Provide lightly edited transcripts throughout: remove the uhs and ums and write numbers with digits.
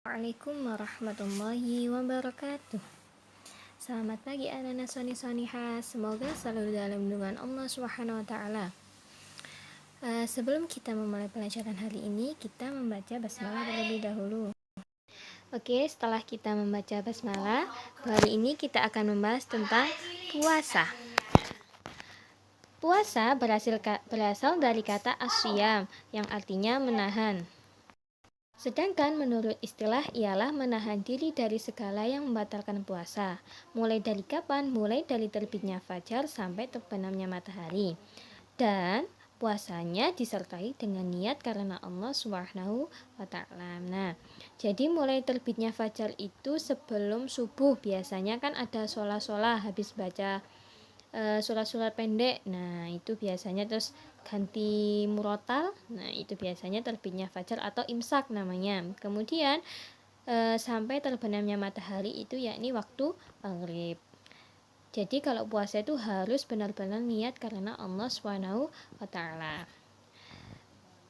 Assalamualaikum warahmatullahi wabarakatuh. Selamat pagi anak-anak soni-soniha. Semoga selalu dalam lindungan Allah Subhanahu wa taala. Sebelum kita memulai pelajaran hari ini, kita membaca basmalah terlebih dahulu. Oke, setelah kita membaca basmalah, hari ini kita akan membahas tentang puasa. Puasa berasal dari kata asyam yang artinya menahan. Sedangkan menurut istilah ialah menahan diri dari segala yang membatalkan puasa. Mulai dari kapan? Mulai dari terbitnya fajar sampai terbenamnya matahari. Dan puasanya disertai dengan niat karena Allah Subhanahu wa taala. Nah, jadi mulai terbitnya fajar itu sebelum subuh biasanya kan ada sholat habis baca surat-surat pendek. Nah, itu biasanya terus ganti murotal. Nah, itu biasanya terbitnya fajar atau imsak namanya. Kemudian sampai terbenamnya matahari itu yakni waktu maghrib. Jadi kalau puasa itu harus benar-benar niat karena Allah Subhanahu wa taala.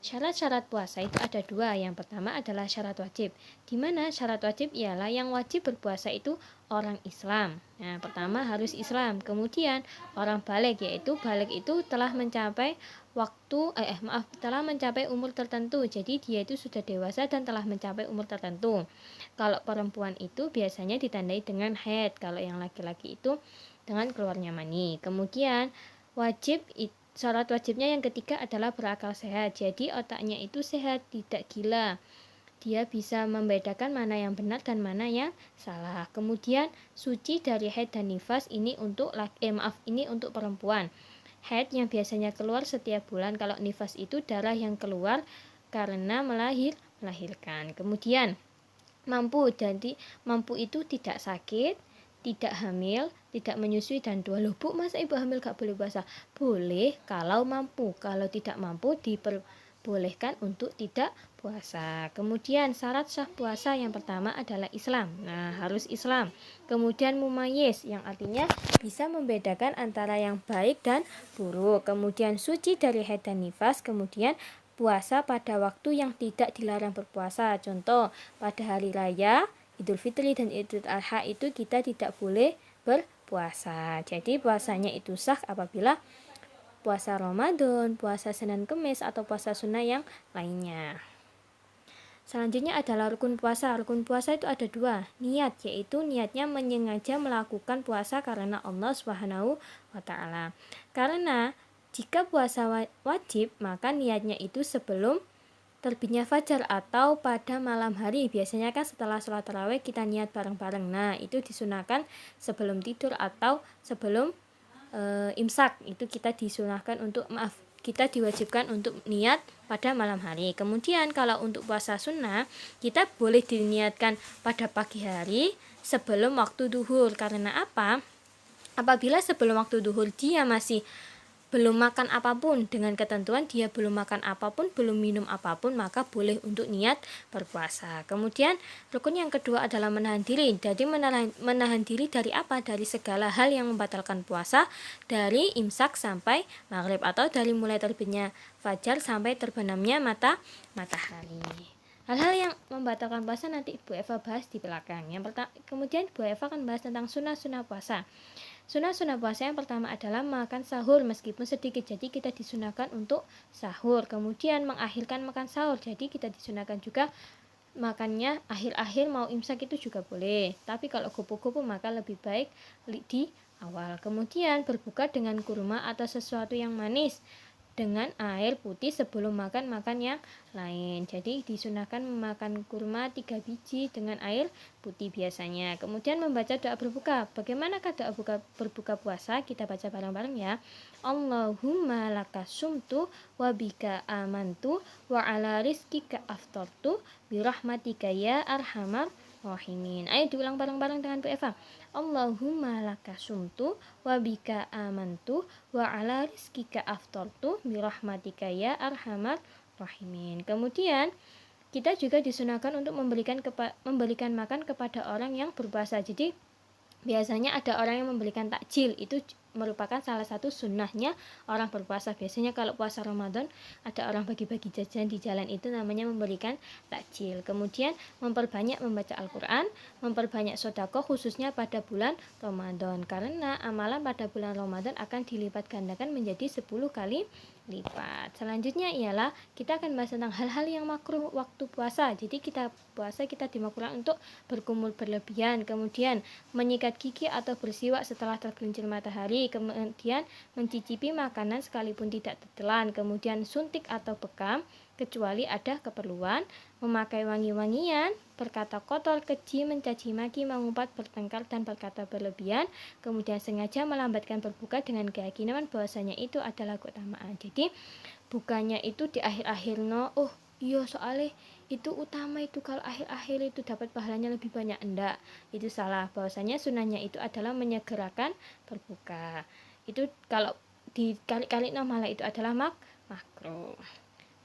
Syarat-syarat puasa itu ada dua. Yang pertama adalah syarat wajib, di mana syarat wajib ialah yang wajib berpuasa itu orang Islam. Nah, pertama harus Islam. Kemudian orang balik, yaitu balik itu telah mencapai telah mencapai umur tertentu. Jadi dia itu sudah dewasa dan telah mencapai umur tertentu. Kalau perempuan itu biasanya ditandai dengan haid. Kalau yang laki-laki itu dengan keluarnya mani. Kemudian syarat wajibnya yang ketiga adalah berakal sehat. Jadi otaknya itu sehat, tidak gila. Dia bisa membedakan mana yang benar dan mana yang salah. Kemudian suci dari haid dan nifas ini untuk perempuan. Haid yang biasanya keluar setiap bulan. Kalau nifas itu darah yang keluar karena melahirkan. Kemudian mampu. Jadi mampu itu tidak sakit, tidak hamil, tidak menyusui, dan dua. Loh Bu, masa ibu hamil gak boleh puasa? Boleh kalau mampu. Kalau tidak mampu diperbolehkan untuk tidak puasa. Kemudian syarat sah puasa yang pertama adalah Islam. Nah, harus Islam. Kemudian mumayyiz yang artinya bisa membedakan antara yang baik dan buruk. Kemudian suci dari haid dan nifas. Kemudian puasa pada waktu yang tidak dilarang berpuasa. Contoh, pada hari raya Idul Fitri dan Idul Adha itu kita tidak boleh berpuasa. Jadi puasanya itu sah apabila puasa Ramadan, puasa Senin Kemis, atau puasa sunnah yang lainnya. Selanjutnya adalah rukun puasa. Rukun puasa itu ada dua, niat, yaitu niatnya menyengaja melakukan puasa karena Allah Subhanahu wa taala. Karena jika puasa wajib, maka niatnya itu sebelum terbitnya fajar atau pada malam hari. Biasanya kan setelah sholat tarawih kita niat bareng-bareng. Nah, itu disunahkan sebelum tidur atau sebelum imsak. Itu kita diwajibkan untuk niat pada malam hari. Kemudian kalau untuk puasa sunnah, kita boleh diniatkan pada pagi hari sebelum waktu duhur. Karena apa? Apabila sebelum waktu duhur dia masih belum makan apapun, dengan ketentuan dia belum makan apapun, belum minum apapun, maka boleh untuk niat berpuasa. Kemudian rukun yang kedua adalah menahan diri. Jadi menahan diri dari apa? Dari segala hal yang membatalkan puasa, dari imsak sampai maghrib, atau dari mulai terbitnya fajar sampai terbenamnya matahari. Hal-hal yang membatalkan puasa nanti Bu Eva bahas di belakang. Kemudian Bu Eva akan bahas tentang sunnah-sunnah puasa. Sunnah-sunnah puasa yang pertama adalah makan sahur meskipun sedikit. Jadi kita disunahkan untuk sahur. Kemudian mengakhirkan makan sahur. Jadi kita disunahkan juga makannya akhir-akhir, mau imsak itu juga boleh. Tapi kalau kupu-kupu maka lebih baik di awal. Kemudian berbuka dengan kurma atau sesuatu yang manis dengan air putih sebelum makan yang lain. Jadi disunahkan memakan kurma 3 biji dengan air putih biasanya. Kemudian membaca doa berbuka. Bagaimanakah doa berbuka puasa? Kita baca bareng-bareng ya. Allahumma laka sumtu wa bika amantu wa ala rizkika aftartu birahmatika ya arhamar rahimin. Ayo diulang bareng-bareng dengan Bu Eva. Allahumma laka sumtu wa bika amantu wa ala rizkika aftartu birahmatika ya arhamar rahimin. Kemudian kita juga disunahkan untuk memberikan makan kepada orang yang berpuasa. Jadi biasanya ada orang yang memberikan takjil, itu merupakan salah satu sunnahnya orang berpuasa. Biasanya kalau puasa Ramadan ada orang bagi-bagi jajan di jalan, itu namanya memberikan takjil. Kemudian memperbanyak membaca Al-Quran, memperbanyak sedekah khususnya pada bulan Ramadan, karena amalan pada bulan Ramadan akan dilipat gandakan menjadi 10 kali lipat. Selanjutnya ialah kita akan bahas tentang hal-hal yang makruh waktu puasa. Jadi kita puasa kita dimakruhkan untuk berkumur berlebihan, kemudian menyikat gigi atau bersiwak setelah tergelincir matahari, kemudian mencicipi makanan sekalipun tidak tertelan, kemudian suntik atau bekam kecuali ada keperluan, memakai wangi-wangian, berkata kotor, keji, mencaci maki, mengumpat, bertengkar, dan berkata berlebihan, kemudian sengaja melambatkan berbuka dengan keyakinan bahwasanya itu adalah keutamaan. Jadi bukannya itu di akhir-akhir iya soalnya itu utama, itu kalau akhir-akhir itu dapat pahalanya lebih banyak, enggak, itu salah. Bahwasanya sunahnya itu adalah menyegerakan berbuka. Itu kalau dikali-kali malah itu adalah makruh.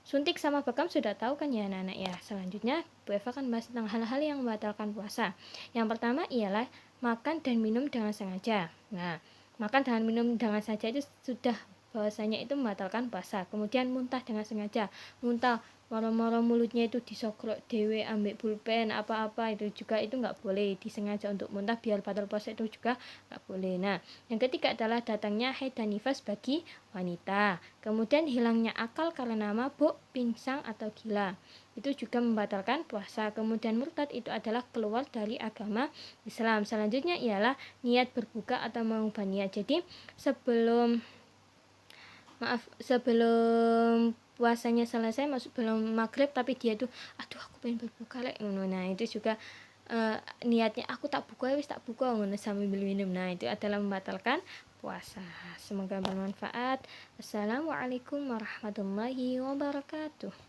Suntik sama bekam sudah tahu kan ya anak-anak ya. Selanjutnya Bu Eva akan bahas tentang hal-hal yang membatalkan puasa. Yang pertama ialah makan dan minum dengan sengaja. Nah, makan dan minum dengan sengaja itu sudah bahwasanya itu membatalkan puasa. Kemudian muntah dengan sengaja. Muntah moro-moro mulutnya itu disokrok dewe ambek pulpen apa-apa, itu juga itu nggak boleh. Disengaja untuk muntah biar batal puasa itu juga nggak boleh. Nah, yang ketiga adalah datangnya haid dan nifas bagi wanita. Kemudian hilangnya akal karena mabuk, pingsan atau gila, itu juga membatalkan puasa. Kemudian murtad itu adalah keluar dari agama Islam. Selanjutnya ialah niat berbuka atau mengubah niat. Jadi sebelum puasanya selesai, masuk belum maghrib, tapi dia tuh aduh aku pengen berbuka lek ngono. Nah, itu juga niatnya aku tak buka wis tak buka ngono sambil minum. Nah, itu adalah membatalkan puasa. Semoga bermanfaat. Assalamualaikum warahmatullahi wabarakatuh.